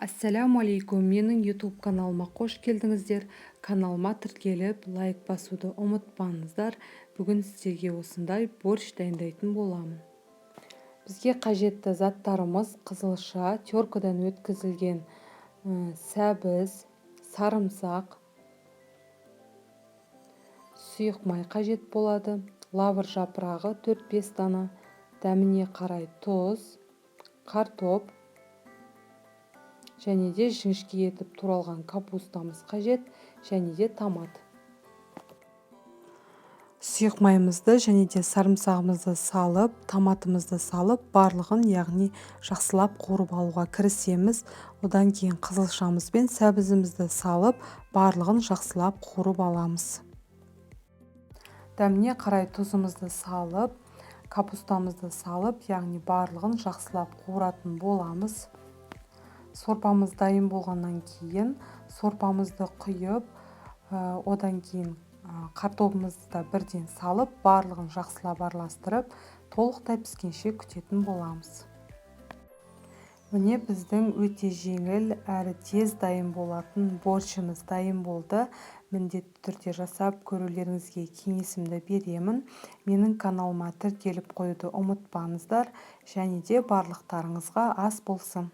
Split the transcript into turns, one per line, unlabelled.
Ассаляму алейкум, менің YouTube каналыма қош келдіңіздер. Каналыма тіркеліп, лайк басуды ұмытпаңыздар. Бүгін сіздерге осындай борщ дайындайтын боламын. Бізге қажетті заттарымыз қызылша, теркадан өткізілген сәбіз, сарымсақ, сұйық май қажет болады, лавр жапырағы 4-5 дана, дәміне қарай тұз, картоп, және де жіңішке етіп туралған капустамыз қажет, және де томат. Сұйық майымызды және де сарымсағымызды салып, томатымызды салып, барлығын, яғни жақсылап қуырып алуға кірісеміз. Одан кейін қызылшамыз бен сәбізімізді салып, барлығын жақсылап қуырып аламыз. Дәміне қарай тұзымызды салып, капустамызды салып, яғни барлығын жақсылап қуыратын боламыз. Сорпамыз дайын болғаннан кейін сорпамызды құйып, одан кейін картопымызды бірден салып, барлығын жақсылап араластырып, толықтай піскенше күтетін боламыз. Міне біздің өте жеңіл әрі тез дайын болатын борщымыз дайын болды. Міндетті түрде жасап көрулеріңізге кеңесімді беремін. Менің каналыма тіркеліп қоюды ұмытпаңыздар, және де барлықтарыңызға ас болсын.